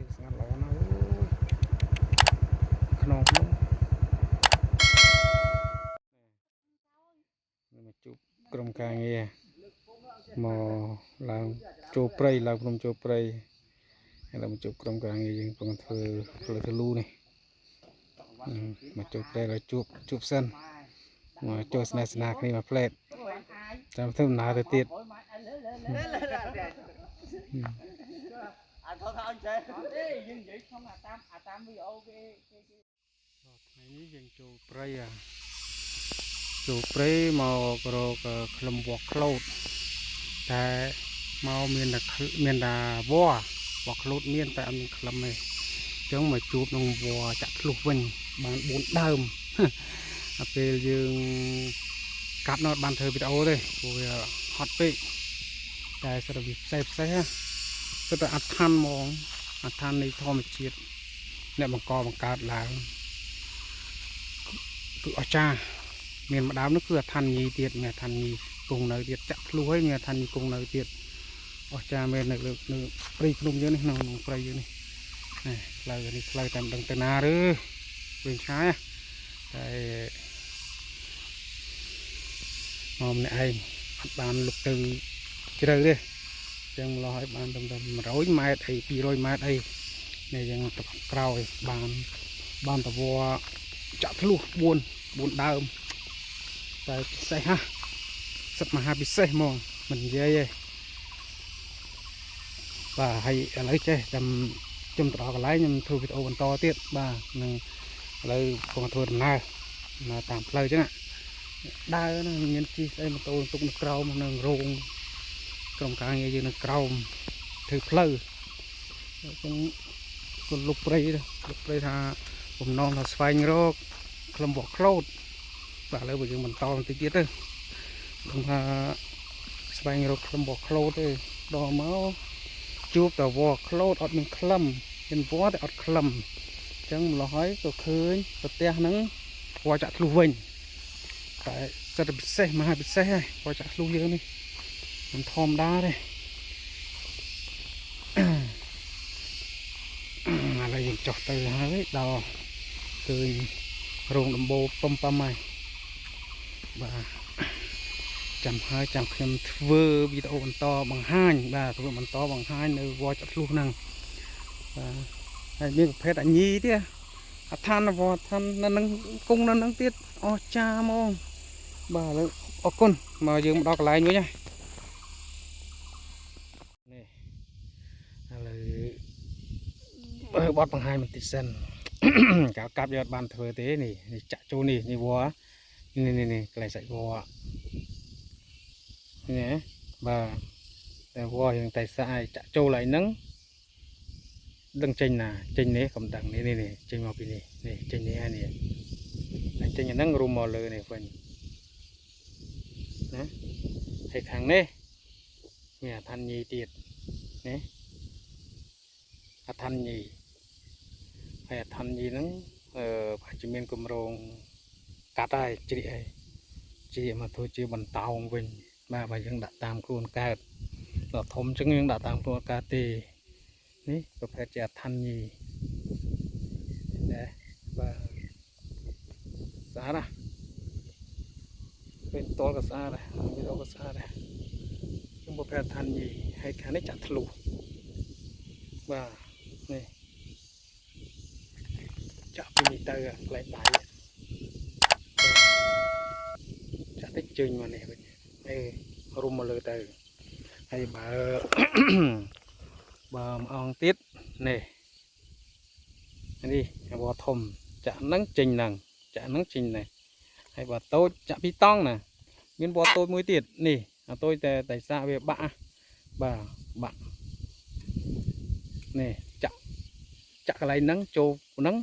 ជាស្ងាត់ល្អណាស់ក្នុងនោះមកជួបក្រុមការងារមកឡើងចូលព្រៃឡើងភ្នំចូលព្រៃហើយមកជួបក្រុមការងារយើងកំពុងធ្វើផ្លូវធ្លូនេះមកចូលព្រៃហើយជួបសិនមកចូលស្នេហ៍ស្នាគ្នាមកផ្លែតតាមធ្វើដំណើរទៅទៀតយើងនិយាយក្នុងតាមវីដេអូគេថ្ងៃនេះយើងចូលព្រៃចូលព្រៃមករកក្លឹមវ័ក្លូតតែមកមានតែវ័ក្លូតមានតែអត់មានក្លឹមទេអញ្ចឹងមកជួបនឹងវ័ចាក់ធ្លុះវិញបាន4ដើមពេលយើងកាត់នៅបានធ្វើវីដេអូទេព្រោះវាហត់ពេកតែសិតតែវាផ្សេងសិតតែអត់ឋានហ្មងអត់ឋាននៃធម្មជាតិអ្នកបង្កើតឡើងគឺអស្ចារ្យមានម្ដងនោះគឺអឋានញីទៀតមានអឋានញីគង់នៅទៀតចាក់ធ្លុះហើយមានអឋានញីគង់នៅទៀតអស្ចារ្យមែននៅព្រៃភ្នំយើងនេះក្នុងព្រៃយើងនេះផ្លូវនេះផ្លូវតាមដឹងទៅណាឬវិញឆ្ងាយតែមកម្នាក់ឯងអត់បានលុបទៅជ្រៅទេចឹងម្លោះឲ្យបានត្រឹមតែ100ម៉ែត្រអី200ម៉ែត្រអីនេះយើងទៅក្រោយបានតវចាក់ធ្លុះ4ដើមតែពិសេសសិតមហាពិសេសហ្មងមិននិយាយទេបាទហើយឥឡូវចេះចាំខ្ញុំទៅដល់កន្លែងខ្ញុំធ្វើវីដេអូបន្តទៀតបាទនឹងឥឡូវកំពុងធ្វើដំណើរតាមផ្លូវចឹងដើរហ្នឹងមានជិះស្អីម៉ូតូទុកនៅក្រោមនៅរោងក្រុមការងារយើងនៅក្រោមធ្វើផ្លូវអញ្ចឹងគាត់លុបព្រៃថាបំណងថាស្វែងរកក្លឹមវ័ក្លូតបាទឥឡូវយើងបន្តបន្តិចទៀតទៅខ្ញុំថាស្វែងរកក្លឹមវ័ក្លូតទេដល់មកជួបតែវ័ក្លូតអត់មានក្លឹមមានវ័តែអត់ក្លឹមអញ្ចឹងម្ល៉េះហើយក៏ឃើញប្រទេសហ្នឹងវ័ចាក់ធ្លុះវិញតែសិតតែពិសេសមហាពិសេសហើយវ័ចាក់ធ្លុះយើងនេះមិនធម្មតាទេឥឡូវយើងចុះទៅហើយដល់ឃើញរោងដំបូលពំហើយបាទចាំខ្ញុំធ្វើវីដេអូបន្តបង្ហាញបាទធ្វើបន្តបង្ហាញនៅវត្តចាក់ធ្លុះហ្នឹងបាទហើយមានប្រភេទអញីទៀតអឋានវត្តនៅនឹងគង់នៅនឹងទៀតអស្ចារ្យហ្មងបាទឥឡូវអរគុណមកយើងមកដល់កន្លែងវិញហើយនេះឥឡូវបត់បង្ហាញបន្តិចសិនកាប់យកបានធ្វើទេនេះចាក់ចូលនេះវត្តនេះកន្លែងសាច់វត្តនេះបាទតែវត្តយើងតែស្អាតចាក់ចូលហើយហ្នឹងដឹងចេញណាចេញនេះកំដឹងនេះចេញមកពីនេះចេញនេះហើយនេះចេញហ្នឹងរួមមកលើនេះវិញណាហើយខាងនេះមានអឋានញីទៀតនេះអឋានញីហើយអឋានញីហ្នឹងប្រហែលជាមានគម្រោងកាត់ហើយជ្រៀកហើយជាមកធ្វើជាបន្តោងវិញបាទបើយើងដាក់តាមខ្លួនកើតដល់ធំចឹងយើងដាក់តាមខ្លួនកើតទេនេះប្រភេទជាអឋានញីដែរបាទស្អាតណាស់ពេលតលក៏ស្អាតដែរវីដេអូក៏ស្អាតដែរខ្ញុំប្រភេទអឋានញីហើយខាងនេះចាក់ធ្លុះបាទនេះចាក់ពីនេះទៅក្លែងដៃចាក់តិចជើញមកនេះវិញរុំមកលើទៅហើយបើម្អងទៀតនេះវត្តធំចាក់ហ្នឹងចេញហ្នឹងចាក់ហ្នឹងចេញនេះហើយបើតូចចាក់ពីតង់ណាមានវត្តតូចមួយទៀតនេះអាតូចតែសាកវាបាក់បាទបាក់នេះចាក់កន្លែងហ្នឹងចូលហ្នឹង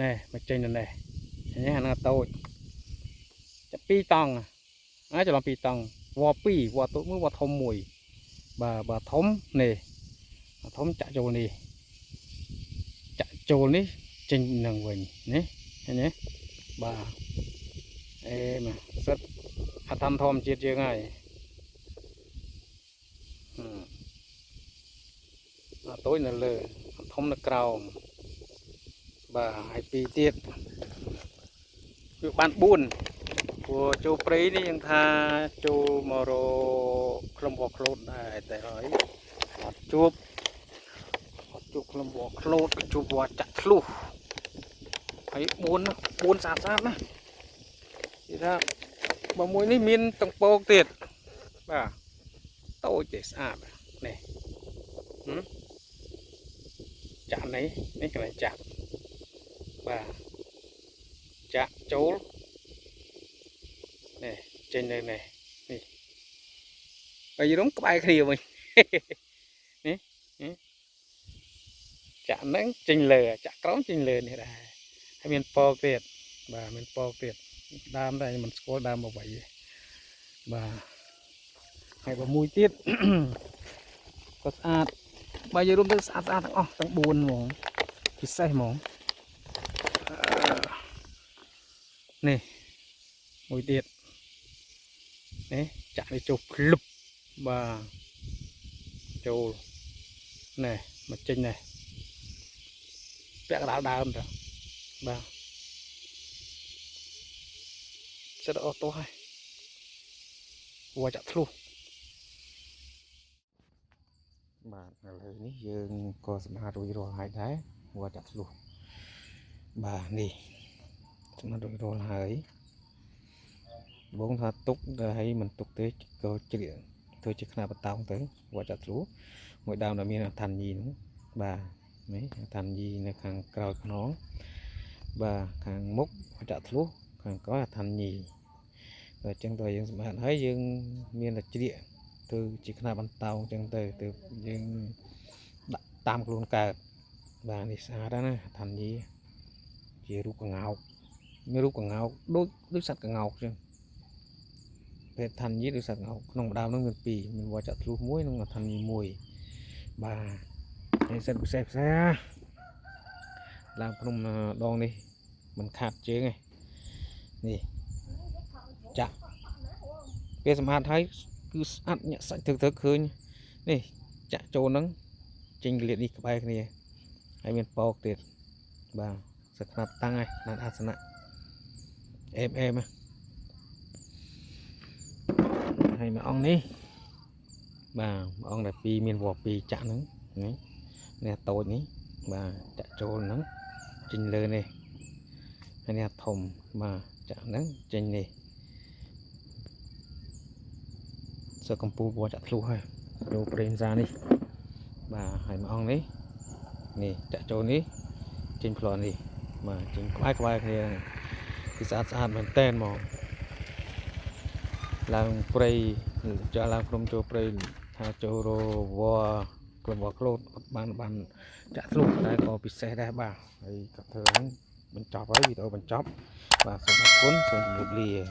ណែមកចេញទៅនេះអាហ្នឹងតូចចាក់2តង់ច្រឡំ2តង់វត្ត2វត្តតូចមួយវត្តធំមួយបាទធំនេះធំចាក់ចូលនេះចេញនឹងវិញនេះឃើញទេបាទមកសិតអធម្មធម្មជាតិយើងហើយតូចនៅលើធំ มในกราวบ่าให้ปีเตียดอยู่บ้านบุญปัวจูปรีนี่ยังทาจูมอโรคลมบอกโคลดได้แต่หอยจูบจูบคลมบอกโคลดจูบว่าจัดลูไอ้บุญสาดนะที่ถ้าบะมวยนี่มินตังโปกเตียดบ่าโตเจสอาบนี่จัดไหนนี่ก็เลยจัดบ่าจัดโจลนี่เจนเลยนี่ไปยืนก็ไปเคลียร์mìnhนี่จัดนั่งเจนเลยจัดกร้องเจนเลยนี่ได้ให้มันปอกเตียดบ่ามันปอกเตียดดามได้มันสกอดามมาไว้บ่าให้บะมวยเตียด ก็สะอาดใบยืนเป็นสะอาดทั้งอ๋อทั้งบุญหมองพิเศษหมองนี่มวยเตียดนี่จะไปจูบลุบบ่าจูนี่มาจริงนี่แปะกระดาษดาวน์บ่าจะเอาตัวให้วัวจะทะลุបាទឥឡូវនេះយើងក៏សម្អាតរួចរាល់ហើយដែរวัวចាក់ឆ្លុះបាទនេះសម្អាតរួចរាល់ហើយបងថាទុកដល់ឲ្យមិនទុកទេក៏ជ្រៀកធ្វើជាខ្នាតបតោងទៅวัวចាក់ឆ្លុះមួយដើមដែលមានឋានញីនោះបាទនេះឋានញីនៅខាងក្រោយខ្នងបាទខាងមុខวัวចាក់ឆ្លុះខាងក្រោយឋានញីបាទអញ្ចឹងតើយើងសម្អាតហើយយើងមានតែជ្រៀកtừ chỉ khna bàn tàu chẳng từ nhưng tam luôn cả và đi xa đó nè thành gì chỉ rút càng ngọc mới rút càng ngọc đôi sạch càng ngọc chứ về thành gì đôi sạch ngọc nông đào nó ngược pì mình vào chặt lúa muối nó là thành gì mùi bà để xem xe làm không đòn đi mình khát chế này nè chặt cái sầm hạt thấy cứ ăn nhẹ sạch thực khơiนี่จะโจนังจริงเรียดอีกไปนี่ให้มันปอกติดบ่าสักนับตั้งไงนันอาสนะเอ็มให้มาอ่องนี้บ่าอ่องแต่ปีมีนวัวปีจะนังนี่เนี่ยโตนี้บ่าจะโจนังจริงเลยนี่ให้เนี่ยถมบ่าจะนังจริงนี่สกัมพูบัวจัดลูกให้ดูเปรนซานี่มาให้มาอ่องนี้นี่จะโจนี้จิงพลอนนี่มาจิงคล้ายคือที่สะอาดเหมือนเต้นมองลางเปรย์จะลางกลมโจเปรย์ถ้าโจโรวัวกลมวัวโคลดบานจะลูกได้ก็ปิดเสได้บ้างไอ้กับเธอนั้นมันจอบไว้วิดีโอมันจอบvà số 1 cuốn số 1 ly